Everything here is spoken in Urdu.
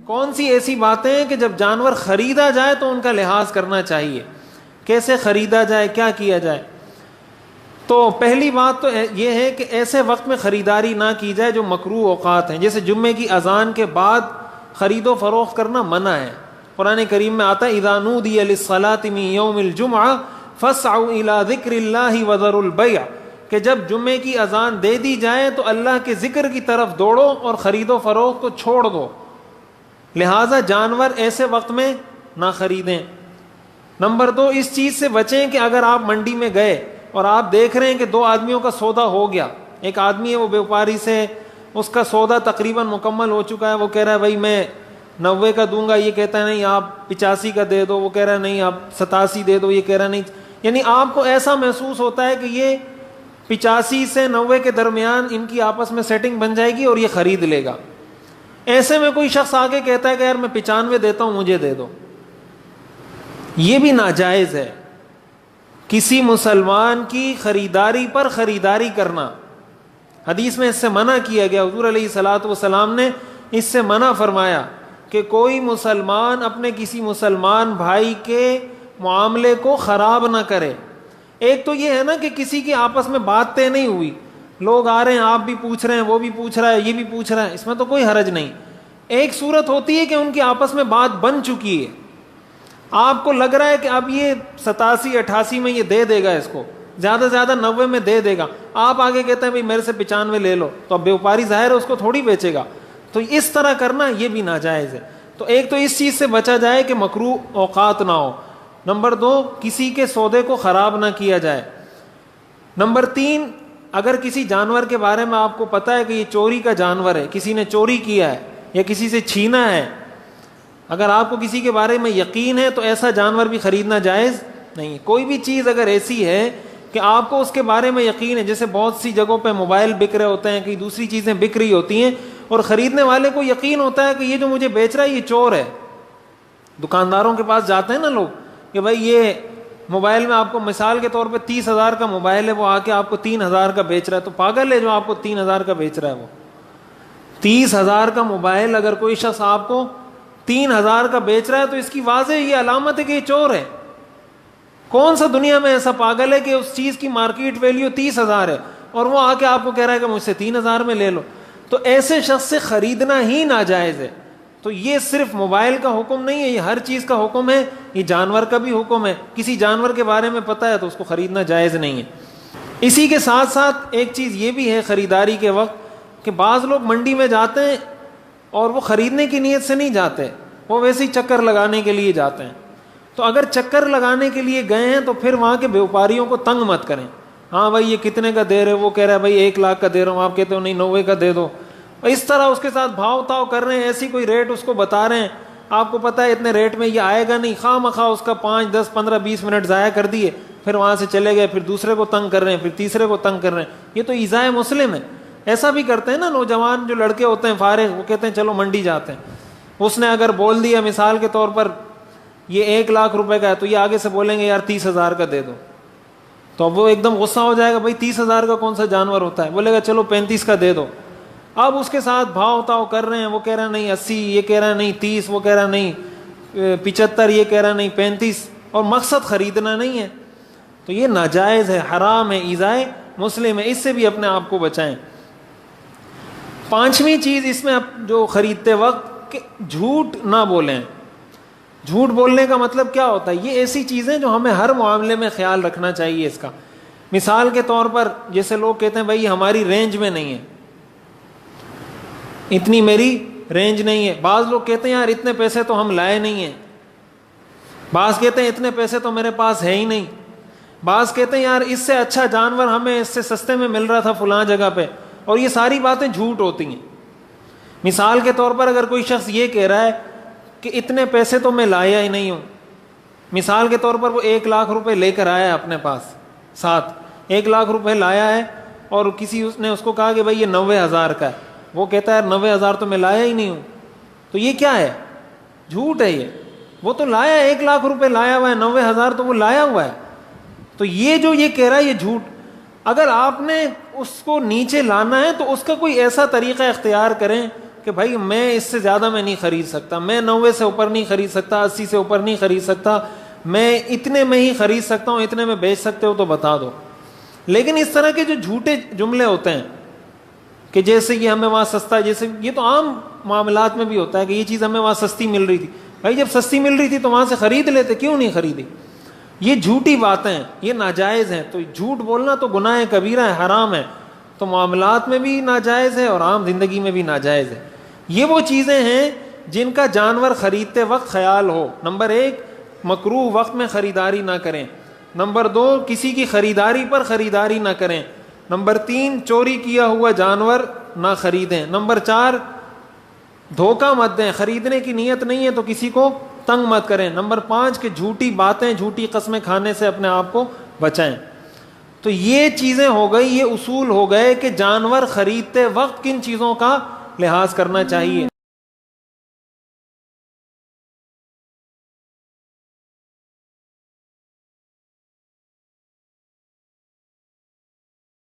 کون سی ایسی باتیں ہیں کہ جب جانور خریدا جائے تو ان کا لحاظ کرنا چاہیے, کیسے خریدا جائے, کیا کیا جائے. تو پہلی بات تو یہ ہے کہ ایسے وقت میں خریداری نہ کی جائے جو مکروہ اوقات ہیں, جیسے جمعے کی اذان کے بعد خرید و فروخت کرنا منع ہے. قرآن کریم میں آتا ہے اذا نودی للصلاة من یوم الجمعہ فاسعوا الی ذکر اللہ وذروا البیع, کہ جب جمعے کی اذان دے دی جائے تو اللہ کے ذکر کی طرف دوڑو اور خرید و فروخت کو چھوڑ دو. لہٰذا جانور ایسے وقت میں نہ خریدیں. نمبر 2, اس چیز سے بچیں کہ اگر آپ منڈی میں گئے اور آپ دیکھ رہے ہیں کہ 2 آدمیوں کا سودا ہو گیا, ایک آدمی ہے وہ بیوپاری سے, اس کا سودا تقریباً مکمل ہو چکا ہے, وہ کہہ رہا ہے بھائی میں 90 کا دوں گا, یہ کہتا ہے نہیں آپ 85 کا دے دو, وہ کہہ رہا ہے نہیں آپ 87 دے دو, یہ کہہ رہا ہے نہیں. یعنی آپ کو ایسا محسوس ہوتا ہے کہ یہ 85 سے 90 کے درمیان ان کی آپس میں سیٹنگ بن جائے گی اور یہ خرید لے گا. ایسے میں کوئی شخص آگے کہتا ہے کہ یار میں 95 دیتا ہوں مجھے دے دو, یہ بھی ناجائز ہے. کسی مسلمان کی خریداری پر خریداری کرنا, حدیث میں اس سے منع کیا گیا. حضور علیہ الصلوۃ والسلام نے اس سے منع فرمایا کہ کوئی مسلمان اپنے کسی مسلمان بھائی کے معاملے کو خراب نہ کرے. ایک تو یہ ہے نا کہ کسی کی آپس میں بات طے نہیں ہوئی, لوگ آ رہے ہیں, آپ بھی پوچھ رہے ہیں, وہ بھی پوچھ رہا ہے, یہ بھی پوچھ رہا ہے, اس میں تو کوئی حرج نہیں. ایک صورت ہوتی ہے کہ ان کی آپس میں بات بن چکی ہے, آپ کو لگ رہا ہے کہ اب یہ 87-88 میں یہ دے دے گا, اس کو زیادہ سے زیادہ 90 میں دے دے گا, آپ آگے کہتے ہیں بھائی میرے سے 95 لے لو, تو اب بیوپاری ظاہر ہے اس کو تھوڑی بیچے گا. تو اس طرح کرنا یہ بھی ناجائز ہے. تو ایک تو اس چیز سے بچا جائے کہ مکروہ اوقات نہ ہو. نمبر 2, کسی کے سودے کو خراب نہ کیا جائے. نمبر 3, اگر کسی جانور کے بارے میں آپ کو پتا ہے کہ یہ چوری کا جانور ہے, کسی نے چوری کیا ہے یا کسی سے چھینا ہے, اگر آپ کو کسی کے بارے میں یقین ہے تو ایسا جانور بھی خریدنا جائز نہیں. کوئی بھی چیز اگر ایسی ہے کہ آپ کو اس کے بارے میں یقین ہے, جیسے بہت سی جگہوں پہ موبائل بک رہے ہوتے ہیں, کئی دوسری چیزیں بک رہی ہوتی ہیں, اور خریدنے والے کو یقین ہوتا ہے کہ یہ جو مجھے بیچ رہا ہے یہ چور ہے. دکانداروں کے پاس جاتے ہیں نا لوگ کہ بھائی یہ موبائل میں آپ کو مثال کے طور پہ 30,000 کا موبائل ہے, وہ آ کے آپ کو 3,000 کا بیچ رہا ہے, تو پاگل ہے جو آپ کو 3,000 کا بیچ رہا ہے. وہ 30,000 کا موبائل اگر کوئی شخص آپ کو 3,000 کا بیچ رہا ہے تو اس کی واضح یہ علامت ہے کہ یہ چور ہے. کون سا دنیا میں ایسا پاگل ہے کہ اس چیز کی مارکیٹ ویلیو 30,000 ہے اور وہ آ کے آپ کو کہہ رہا ہے کہ مجھ سے 3,000 میں لے لو؟ تو ایسے شخص سے خریدنا ہی ناجائز ہے. تو یہ صرف موبائل کا حکم نہیں ہے, یہ ہر چیز کا حکم ہے, یہ جانور کا بھی حکم ہے. کسی جانور کے بارے میں پتہ ہے تو اس کو خریدنا جائز نہیں ہے. اسی کے ساتھ ساتھ ایک چیز یہ بھی ہے خریداری کے وقت کہ بعض لوگ منڈی میں جاتے ہیں اور وہ خریدنے کی نیت سے نہیں جاتے, وہ ویسے ہی چکر لگانے کے لیے جاتے ہیں. تو اگر چکر لگانے کے لیے گئے ہیں تو پھر وہاں کے بیوپاریوں کو تنگ مت کریں. ہاں بھائی یہ کتنے کا دے رہے, وہ کہہ رہا ہے بھائی 1 لاکھ کا دے رہا ہوں, آپ کہتے ہو نہیں 90 کا دے دو. اس طرح اس کے ساتھ بھاؤ تاؤ کر رہے ہیں, ایسی کوئی ریٹ اس کو بتا رہے ہیں, آپ کو پتہ ہے اتنے ریٹ میں یہ آئے گا نہیں, خواہ مخواہ اس کا 5, 10, 15, 20 منٹ ضائع کر دیے, پھر وہاں سے چلے گئے, پھر دوسرے کو تنگ کر رہے ہیں, پھر تیسرے کو تنگ کر رہے ہیں. یہ تو ایذائے مسلم ہے. ایسا بھی کرتے ہیں نا نوجوان جو لڑکے ہوتے ہیں فارغ, وہ کہتے ہیں چلو منڈی جاتے ہیں. اس نے اگر بول دیا مثال کے طور پر یہ 1 لاکھ روپے کا ہے, تو یہ آگے سے بولیں گے یار 30,000 کا دے دو, تو اب وہ ایک دم غصہ ہو جائے گا, بھائی 30,000 کا کون سا جانور ہوتا ہے, بولے گا چلو 35 کا دے دو. اب اس کے ساتھ بھاؤ تاؤ کر رہے ہیں, وہ کہہ رہا ہے نہیں 80, یہ کہہ رہا ہے نہیں 30, وہ کہہ رہا ہے نہیں 75, یہ کہہ رہا ہے نہیں 35, اور مقصد خریدنا نہیں ہے. تو یہ ناجائز ہے, حرام ہے, ایذائے مسلم ہے. اس سے بھی اپنے آپ کو بچائیں. 5ویں چیز اس میں جو خریدتے وقت کہ جھوٹ نہ بولیں. جھوٹ بولنے کا مطلب کیا ہوتا ہے؟ یہ ایسی چیزیں جو ہمیں ہر معاملے میں خیال رکھنا چاہیے اس کا. مثال کے طور پر جیسے لوگ کہتے ہیں بھائی ہماری رینج میں نہیں ہے, اتنی میری رینج نہیں ہے. بعض لوگ کہتے ہیں یار اتنے پیسے تو ہم لائے نہیں ہیں. بعض کہتے ہیں اتنے پیسے تو میرے پاس ہے ہی نہیں. بعض کہتے ہیں یار اس سے اچھا جانور ہمیں اس سے سستے میں مل رہا تھا فلاں جگہ پہ. اور یہ ساری باتیں جھوٹ ہوتی ہیں. مثال کے طور پر اگر کوئی شخص یہ کہہ رہا ہے کہ اتنے پیسے تو میں لایا ہی نہیں ہوں, مثال کے طور پر وہ 1 لاکھ روپے لے کر آیا ہے اپنے پاس ساتھ, 1 لاکھ روپے لایا ہے, اور کسی نے اس کو کہا کہ بھائی یہ 90,000 کا ہے, وہ کہتا ہے 90,000 تو میں لایا ہی نہیں ہوں. تو یہ کیا ہے؟ جھوٹ ہے. یہ وہ تو لایا 1 لاکھ روپے لایا ہوا ہے, 90,000 تو وہ لایا ہوا ہے. تو یہ جو یہ کہہ رہا ہے یہ جھوٹ. اگر آپ نے اس کو نیچے لانا ہے تو اس کا کوئی ایسا طریقہ اختیار کریں کہ بھائی میں اس سے زیادہ میں نہیں خرید سکتا, میں 90 سے اوپر نہیں خرید سکتا, 80 سے اوپر نہیں خرید سکتا, میں اتنے میں ہی خرید سکتا ہوں, اتنے میں بیچ سکتے ہو تو بتا دو. لیکن اس طرح کے جو جھوٹے جملے ہوتے ہیں کہ جیسے یہ ہمیں وہاں سستا, جیسے یہ تو عام معاملات میں بھی ہوتا ہے کہ یہ چیز ہمیں وہاں سستی مل رہی تھی. بھائی جب سستی مل رہی تھی تو وہاں سے خرید لیتے, کیوں نہیں خریدی؟ یہ جھوٹی باتیں ہیں, یہ ناجائز ہیں. تو جھوٹ بولنا تو گناہ کبیرہ ہے, حرام ہے. تو معاملات میں بھی ناجائز ہے اور عام زندگی میں بھی ناجائز ہے. یہ وہ چیزیں ہیں جن کا جانور خریدتے وقت خیال ہو. نمبر 1, مکروہ وقت میں خریداری نہ کریں. نمبر 2, کسی کی خریداری پر خریداری نہ کریں. نمبر 3, چوری کیا ہوا جانور نہ خریدیں. نمبر 4, دھوکہ مت دیں, خریدنے کی نیت نہیں ہے تو کسی کو تنگ مت کریں. نمبر 5 کہ جھوٹی باتیں, جھوٹی قسمیں کھانے سے اپنے آپ کو بچائیں. تو یہ چیزیں ہو گئی, یہ اصول ہو گئے کہ جانور خریدتے وقت کن چیزوں کا لحاظ کرنا چاہیے.